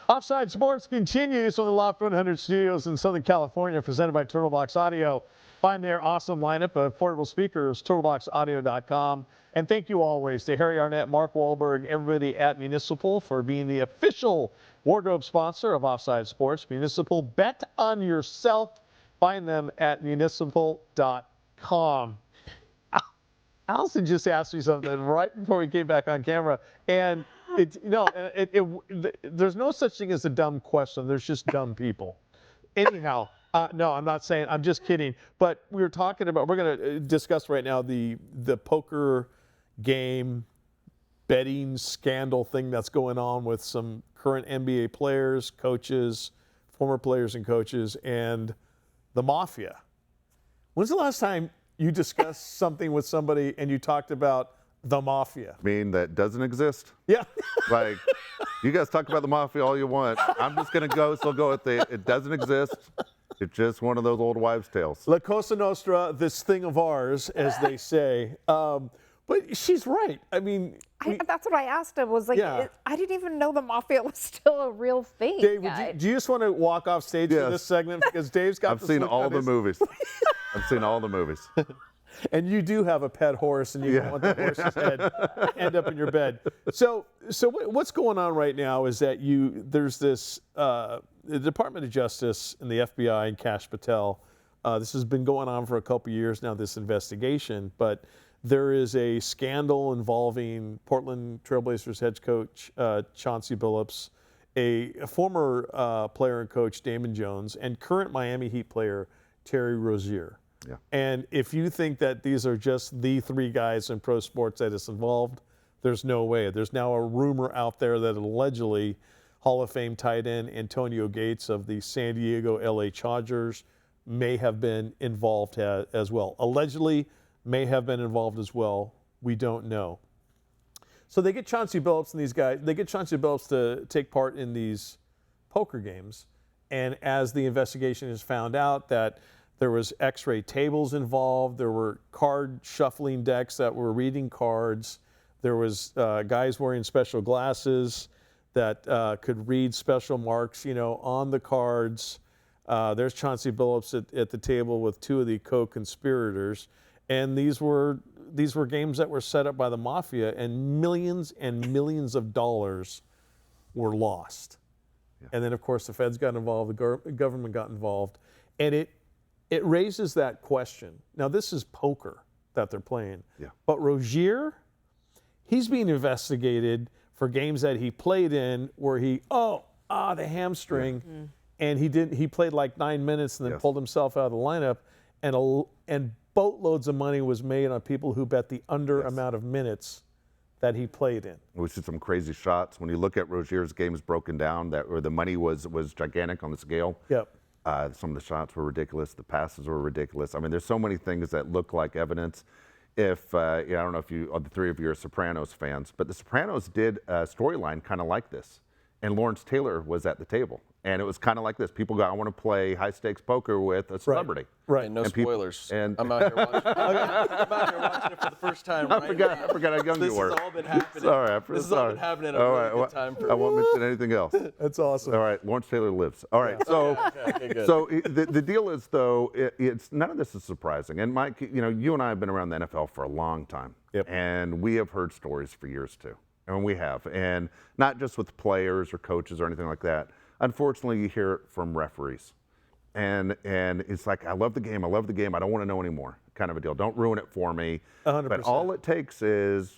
Offside Sports continues from the Loft 100 Studios in Southern California, presented by Turtlebox Audio. Find their awesome lineup of portable speakers, turtleboxaudio.com. And thank you always to Harry Arnett, Mark Wahlberg, everybody at Municipal for being the official wardrobe sponsor of Offside Sports. Municipal, bet on yourself. Find them at municipal.com. Allison just asked me something right before we came back on camera, and there's no such thing as a dumb question. There's just dumb people. Anyhow, no, I'm not saying. I'm just kidding. But we were talking about. We're going to discuss right now the poker game betting scandal thing that's going on with some current NBA players, coaches, former players and coaches, and the mafia. When's the last time you discussed something with somebody and you talked about the mafia? I mean, that doesn't exist. Yeah. Like, you guys talk about the mafia all you want. I'm just going to still go with it. It doesn't exist. It's just one of those old wives' tales. La Cosa Nostra, this thing of ours, as they say. But she's right. I mean, that's what I asked him. Was like, Yeah. I didn't even know the mafia was still a real thing. Dave, do you just want to walk off stage for Yes. this segment? Because Dave's got I've this seen look all on the his- movies. I've seen all the movies. And you do have a pet horse, and you don't want the horse's head to end up in your bed. So what's going on right now is that there's this the Department of Justice and the FBI and Kash Patel. This has been going on for a couple years now, this investigation, but there is a scandal involving Portland Trailblazers head coach Chauncey Billups, a former player and coach Damon Jones, and current Miami Heat player Terry Rozier. Yeah. And if you think that these are just the three guys in pro sports that is involved, there's no way. There's now a rumor out there that allegedly Hall of Fame tight end Antonio Gates of the San Diego LA Chargers may have been involved as well. Allegedly may have been involved as well. We don't know. So they get Chauncey Billups and these guys, they get Chauncey Billups to take part in these poker games. And as the investigation has found out that there was x-ray tables involved, there were card shuffling decks that were reading cards, there was guys wearing special glasses that could read special marks, on the cards. There's Chauncey Billups at the table with two of the co-conspirators. And these were games that were set up by the mafia, and millions of dollars were lost. Yeah. And then, of course, the feds got involved, the government got involved, and it raises that question. Now, this is poker that they're playing. Yeah. But Rozier, he's being investigated for games that he played in where the hamstring, and he played like 9 minutes and then pulled himself out of the lineup, and boatloads of money was made on people who bet the under amount of minutes that he played in. We see some crazy shots. When you look at Rozier's games broken down, where the money was gigantic on the scale. Yep. Some of the shots were ridiculous. The passes were ridiculous. I mean, there's so many things that look like evidence. I don't know if the three of you are Sopranos fans, but the Sopranos did a storyline kind of like this. And Lawrence Taylor was at the table. And it was kind of like this. People go, I want to play high-stakes poker with a celebrity. Right. And no spoilers. And I'm out here watching. I'm out here watching it for the first time. I forgot how young you were. This has all been happening. Sorry, this has all been happening at a really good time for I won't mention anything else. That's awesome. All right, Lawrence Taylor lives. All right, so Okay, good. so the deal is though, it's none of this is surprising. And Mike, you and I have been around the NFL for a long time, and we have heard stories for years too, and we have, and not just with players or coaches or anything like that. Unfortunately, you hear it from referees. And it's like, I love the game, I don't want to know anymore, kind of a deal. Don't ruin it for me. 100%. But all it takes is,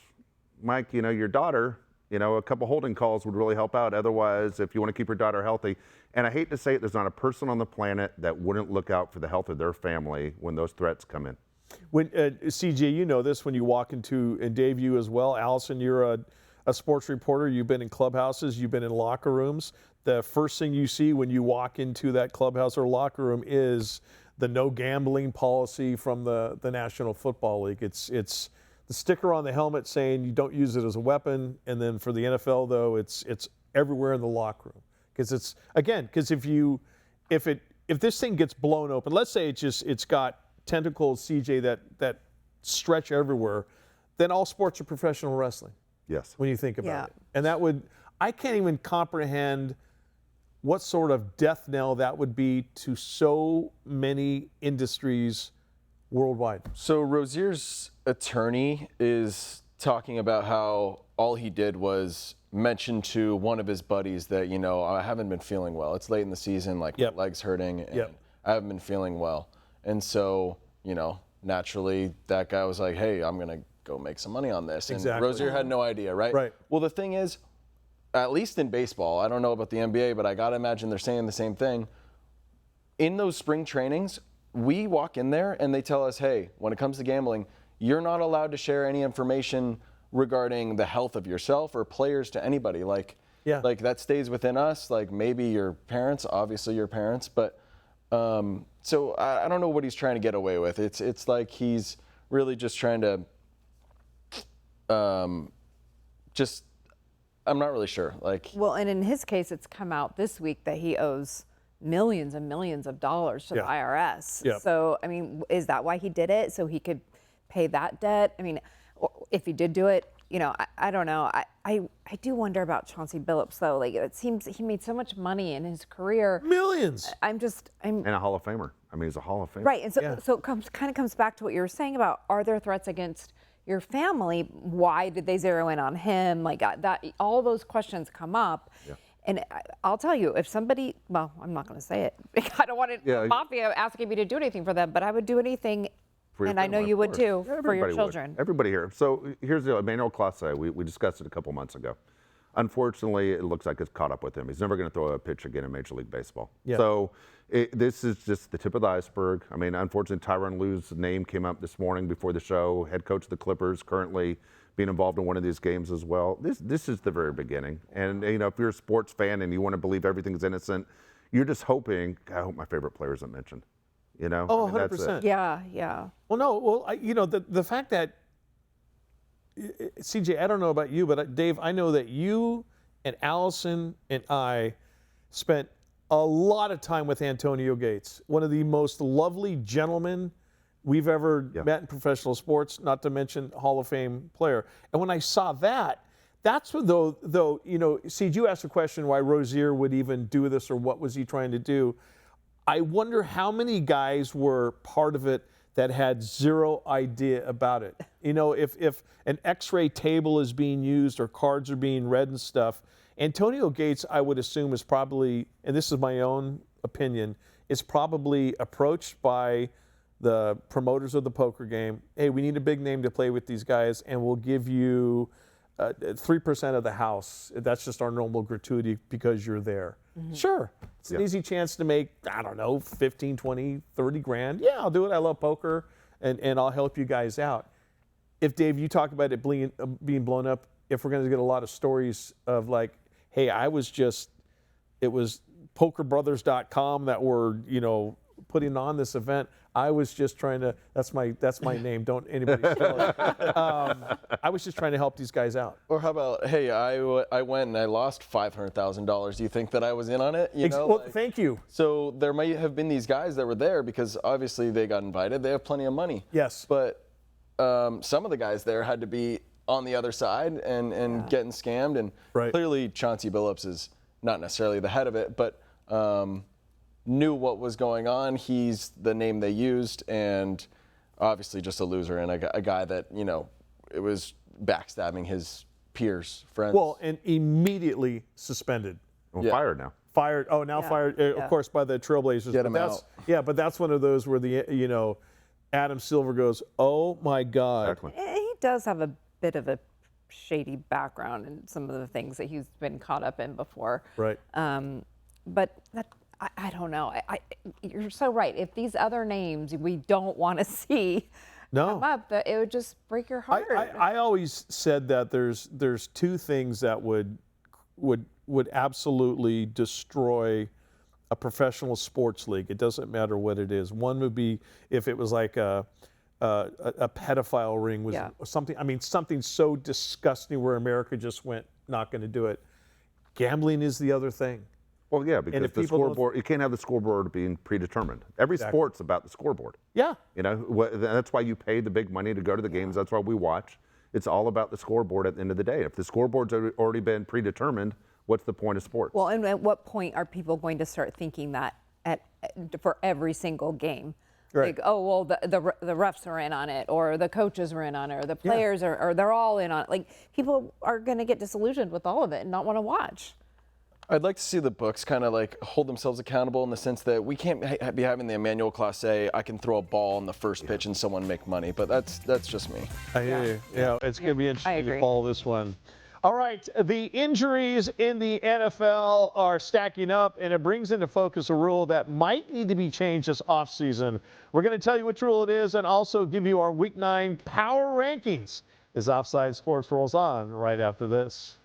Mike, your daughter, a couple holding calls would really help out. Otherwise, if you want to keep your daughter healthy, and I hate to say it, there's not a person on the planet that wouldn't look out for the health of their family when those threats come in. When CJ, you know this when you walk into, and Dave, you as well. Allison, you're a sports reporter. You've been in clubhouses. You've been in locker rooms. The first thing you see when you walk into that clubhouse or locker room is the no gambling policy from the National Football League. It's the sticker on the helmet saying you don't use it as a weapon. And then for the NFL, though, it's everywhere in the locker room. Because if this thing gets blown open, let's say it's got tentacles, CJ, that stretch everywhere, then all sports are professional wrestling. Yes. When you think about it. And I can't even comprehend what sort of death knell that would be to so many industries worldwide. So Rozier's attorney is talking about how all he did was mention to one of his buddies that, I haven't been feeling well. It's late in the season, like Yep. my leg's hurting, and Yep. I haven't been feeling well. And so, naturally that guy was like, hey, I'm gonna go make some money on this. And Exactly. Rozier had no idea, right? Right. Well, the thing is, at least in baseball, I don't know about the NBA, but I gotta imagine they're saying the same thing. In those spring trainings, we walk in there and they tell us, hey, when it comes to gambling, you're not allowed to share any information regarding the health of yourself or players to anybody. Like that stays within us. Like maybe your parents, obviously your parents, but so I don't know what he's trying to get away with. It's like he's really just trying to I'm not really sure. Well, and in his case, it's come out this week that he owes millions and millions of dollars to the IRS. Yeah. So, I mean, is that why he did it? So he could pay that debt? I mean, if he did do it, I don't know. I do wonder about Chauncey Billups, though. Like, it seems he made so much money in his career. Millions. I'm And a Hall of Famer. I mean, he's a Hall of Famer. right. And so it kind of comes back to what you were saying about, are there threats against your family? Why did they zero in on him? Like that, all those questions come up. Yeah. And I'll tell you, if somebody, well, I'm not going to say it. I don't want mafia asking me to do anything for them, but I would do anything. And I know you would too, for your children. Everybody here. So here's the Emmanuel Clase. We discussed it a couple months ago. Unfortunately, it looks like it's caught up with him. He's never going to throw a pitch again in Major League Baseball. Yeah. So this is just the tip of the iceberg. I mean, unfortunately, Tyronn Lue's name came up this morning before the show. Head coach of the Clippers, currently being involved in one of these games as well. This is the very beginning. And if you're a sports fan and you want to believe everything's innocent, you're just hoping. God, I hope my favorite player isn't mentioned. Oh, 100%. Yeah. Well, no. Well, the fact that CJ, I don't know about you, but Dave, I know that you and Allison and I spent a lot of time with Antonio Gates, one of the most lovely gentlemen we've ever met in professional sports, not to mention Hall of Fame player. And when I saw that, that's what, though, CJ, you asked a question why Rozier would even do this or what was he trying to do. I wonder how many guys were part of it that had zero idea about it. If an X-ray table is being used or cards are being read and stuff, Antonio Gates, I would assume, is probably, and this is my own opinion, is probably approached by the promoters of the poker game. Hey, we need a big name to play with these guys, and we'll give you 3% of the house. That's just our normal gratuity because you're there. Mm-hmm. Sure. It's an easy chance to make, I don't know, 15, 20, 30 grand. Yeah, I'll do it. I love poker, and I'll help you guys out. If, Dave, you talk about it being blown up, if we're going to get a lot of stories of like, hey, it was pokerbrothers.com that were, putting on this event. I was just trying to, that's my name, don't anybody steal it. I was just trying to help these guys out. Or how about, hey, I went and I lost $500,000. Do you think that I was in on it? Thank you. So there might have been these guys that were there because obviously they got invited. They have plenty of money. Yes. But some of the guys there had to be on the other side and getting scammed. And clearly Chauncey Billups is not necessarily the head of it, but knew what was going on. He's the name they used, and obviously just a loser and a guy that, it was backstabbing his peers, friends. Well, and immediately suspended. Well, fired now. Fired. Oh, now fired, of course, by the Trailblazers. Get him out. Yeah, but that's one of those where the, Adam Silver goes, oh my God. Exactly. He does have a bit of a shady background in some of the things that he's been caught up in before. Right. But that, I don't know. You're so right. If these other names we don't want to see come up, that it would just break your heart. I always said that there's two things that would absolutely destroy a professional sports league. It doesn't matter what it is. One would be if it was like a pedophile ring was something. I mean, something so disgusting where America just went, not going to do it. Gambling is the other thing. Well, yeah, because the scoreboard, you can't have the scoreboard being predetermined. Every sport's about the scoreboard. Yeah. That's why you pay the big money to go to the games. That's why we watch. It's all about the scoreboard at the end of the day. If the scoreboard's already been predetermined, what's the point of sports? Well, and at what point are people going to start thinking that for every single game? Right. Like, oh, well, the refs are in on it, or the coaches are in on it, or the players are, or they're all in on it. Like, people are going to get disillusioned with all of it and not want to watch. I'd like to see the books kind of like hold themselves accountable in the sense that we can't be having the Emmanuel class say, I can throw a ball on the first pitch and someone make money, but that's just me. I hear you. Yeah, it's going to be interesting to agree. follow this one. All right, the injuries in the NFL are stacking up, and it brings into focus a rule that might need to be changed this offseason. We're going to tell you which rule it is and also give you our Week 9 power rankings as Offside Sports rolls on right after this.